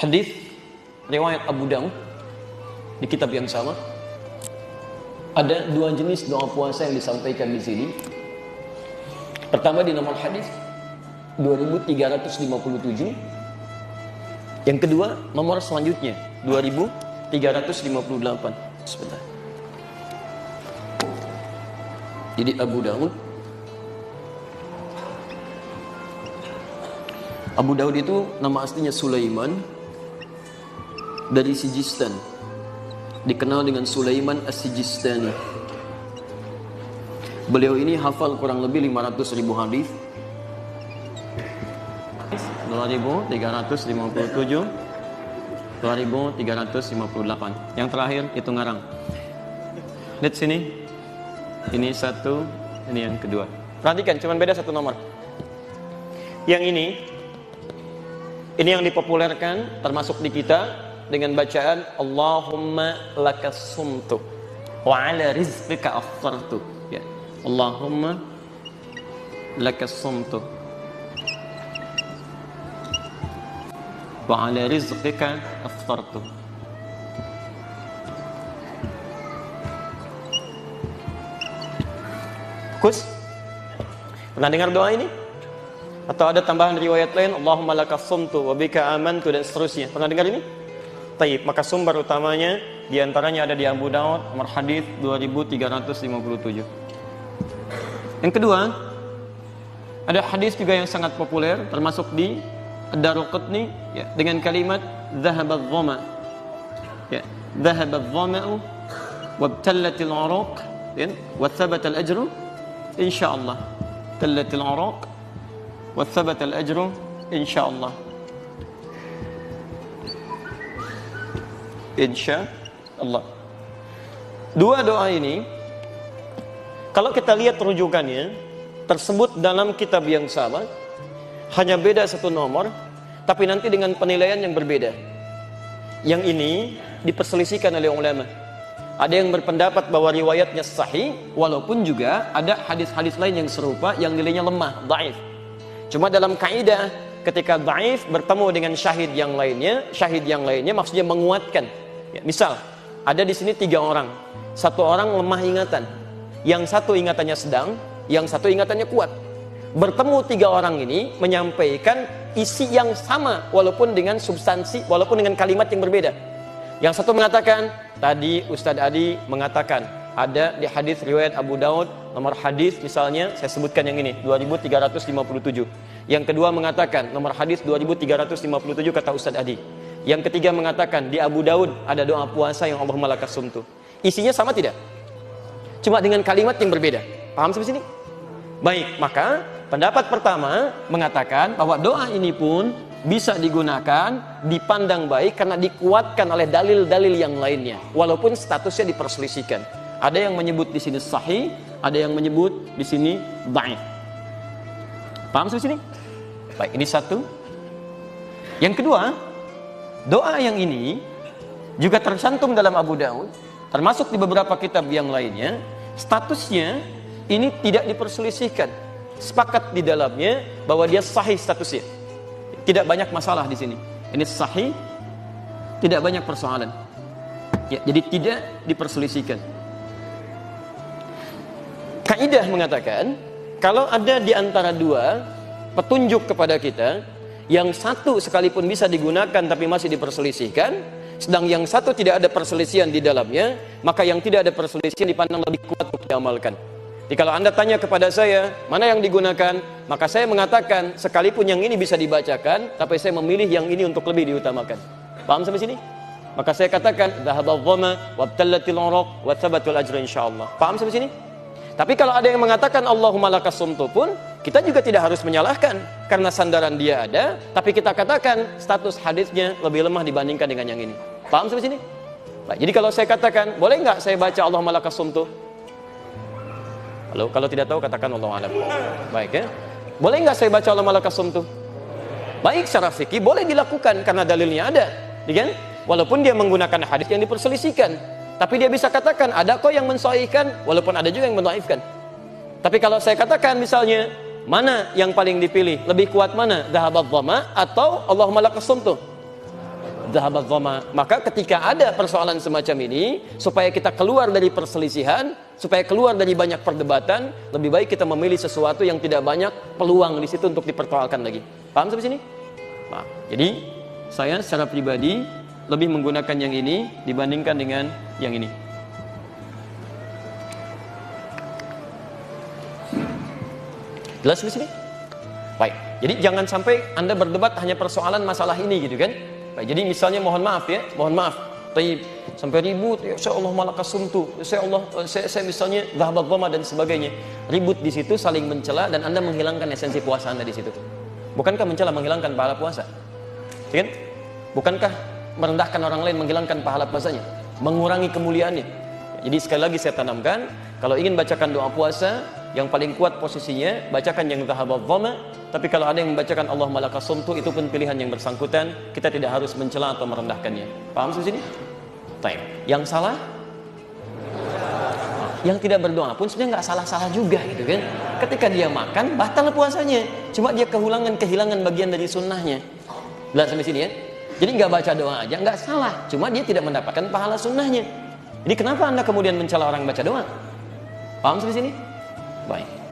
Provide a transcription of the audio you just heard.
Hadis riwayat Abu Daud di kitab yang sama. Ada dua jenis doa puasa yang disampaikan di sini. Pertama di nomor hadis 2357. Yang kedua nomor selanjutnya 2358. Sebentar. Jadi Abu Daud itu nama aslinya Sulaiman dari Sijistan, dikenal dengan Sulaiman As-Sijistani. Beliau ini hafal kurang lebih 500.000 hadis. 2357, 2358. Yang terakhir itu ngarang. Lihat sini. Ini satu, ini yang kedua. Perhatikan, cuma beda satu nomor. Yang ini yang dipopulerkan termasuk di kita dengan bacaan Allahumma lakas sumtu wa ala rizqika aftartu. Ya. Allahumma lakas sumtu wa ala rizqika aftartu. Kus, pernah dengar doa ini? Atau ada tambahan riwayat lain, Allahumma lakas sumtu wa bika amantu, dan seterusnya. Pernah dengar ini? Taib, maka sumber utamanya diantaranya ada di Abu Daud, nomor hadis 2357. Yang kedua, ada hadis juga yang sangat populer, termasuk di Ad-Daraqutni, ya, dengan kalimat dhahabadh dhama. Ya, dhahabadh dhama'u wabtallatil 'uruq, wa thabatal ajru insyaallah. Tallatil 'uruq wa thabatal ajru insyaallah. Insyaallah. Dua doa ini kalau kita lihat rujukannya tersebut dalam kitab yang sama, hanya beda satu nomor, tapi nanti dengan penilaian yang berbeda. Yang ini diperselisihkan oleh ulama. Ada yang berpendapat bahwa riwayatnya sahih, walaupun juga ada hadis-hadis lain yang serupa yang nilainya lemah, dhaif. Cuma dalam kaidah ketika dhaif bertemu dengan syahid yang lainnya maksudnya menguatkan. Ya, misal ada di sini 3 orang, satu orang lemah ingatan, yang satu ingatannya sedang, yang satu ingatannya kuat. Bertemu 3 orang ini menyampaikan isi yang sama walaupun dengan substansi, walaupun dengan kalimat yang berbeda. Yang satu mengatakan, tadi Ustadz Adi mengatakan ada di hadis riwayat Abu Daud, nomor hadis misalnya saya sebutkan yang ini 2357. Yang kedua mengatakan nomor hadis 2357 kata Ustadz Adi. Yang ketiga mengatakan di Abu Daud ada doa puasa yang Allahumma lakas sumtu. Isinya sama tidak? Cuma dengan kalimat yang berbeda. Paham sampai sini? Baik, maka pendapat pertama mengatakan bahwa doa ini pun bisa digunakan, dipandang baik karena dikuatkan oleh dalil-dalil yang lainnya, walaupun statusnya diperselisihkan. Ada yang menyebut di sini sahih, ada yang menyebut di sini dhaif. Paham sampai sini? Baik, ini satu. Yang kedua, doa yang ini juga tercantum dalam Abu Daud, termasuk di beberapa kitab yang lainnya. Statusnya ini tidak diperselisihkan, sepakat di dalamnya bahwa dia sahih statusnya. Tidak banyak masalah di sini. Ini sahih, tidak banyak persoalan. Ya, jadi tidak diperselisihkan. Kaidah mengatakan, kalau ada di antara dua petunjuk kepada kita, yang satu sekalipun bisa digunakan tapi masih diperselisihkan, sedang yang satu tidak ada perselisihan di dalamnya, maka yang tidak ada perselisihan dipandang lebih kuat untuk diamalkan. Jadi kalau Anda tanya kepada saya, mana yang digunakan? Maka saya mengatakan, sekalipun yang ini bisa dibacakan, tapi saya memilih yang ini untuk lebih diutamakan. Paham sampai sini? Maka saya katakan, dhahabadh dhama wabtallatil 'uruq wa thabatul ajru insyaallah. Paham sampai sini? Tapi kalau ada yang mengatakan Allahumma lakas sumtu pun, kita juga tidak harus menyalahkan, karena sandaran dia ada, tapi kita katakan status hadisnya lebih lemah dibandingkan dengan yang ini. Paham sampai sini? Baik, jadi kalau saya katakan, boleh nggak saya baca Allahumma lakas sumtu? Halo, kalau tidak tahu katakan Allahu a'lam. Baik ya. Boleh nggak saya baca Allahumma lakas sumtu? Baik, secara fikih boleh dilakukan karena dalilnya ada, kan? Walaupun dia menggunakan hadis yang diperselisihkan, tapi dia bisa katakan ada kok yang mensahihkan, walaupun ada juga yang mendhaifkan. Tapi kalau saya katakan misalnya, mana yang paling dipilih? Lebih kuat mana? Dhahabadh dhama atau Allahumma lakas sumtu? dhahabadh dhama. Maka ketika ada persoalan semacam ini, supaya kita keluar dari perselisihan, supaya keluar dari banyak perdebatan, lebih baik kita memilih sesuatu yang tidak banyak peluang di situ untuk dipersoalkan lagi. Paham sampai sini? Nah, jadi saya secara pribadi lebih menggunakan yang ini dibandingkan dengan yang ini. Jelas di sini? Baik. Jadi jangan sampai Anda berdebat hanya persoalan masalah ini gitu kan? Baik. Jadi misalnya mohon maaf ya, mohon maaf. Tapi sampai ribut, ya saya Allah malakas sumtu, saya misalnya dhahabadh dhama dan sebagainya. Ribut di situ, saling mencela dan Anda menghilangkan esensi puasa Anda di situ. Bukankah mencela menghilangkan pahala puasa? Ya kan? Bukankah merendahkan orang lain menghilangkan pahala puasanya? Mengurangi kemuliaannya. Jadi sekali lagi saya tanamkan, kalau ingin bacakan doa puasa, yang paling kuat posisinya bacakan yang dhahabadh dhama. Tapi kalau ada yang membacakan Allah malakas sumtu, itu pun pilihan yang bersangkutan. Kita tidak harus mencela atau merendahkannya. Paham di sini? Baik. Yang salah? Yang tidak berdoa pun sebenarnya nggak salah-salah juga gitu kan. Ketika dia makan batal puasanya, cuma dia kehilangan bagian dari sunnahnya. Lihat sampai sini ya. Jadi nggak baca doa aja nggak salah, cuma dia tidak mendapatkan pahala sunnahnya. Jadi kenapa Anda kemudian mencela orang baca doa? Paham sampai sini? Baik.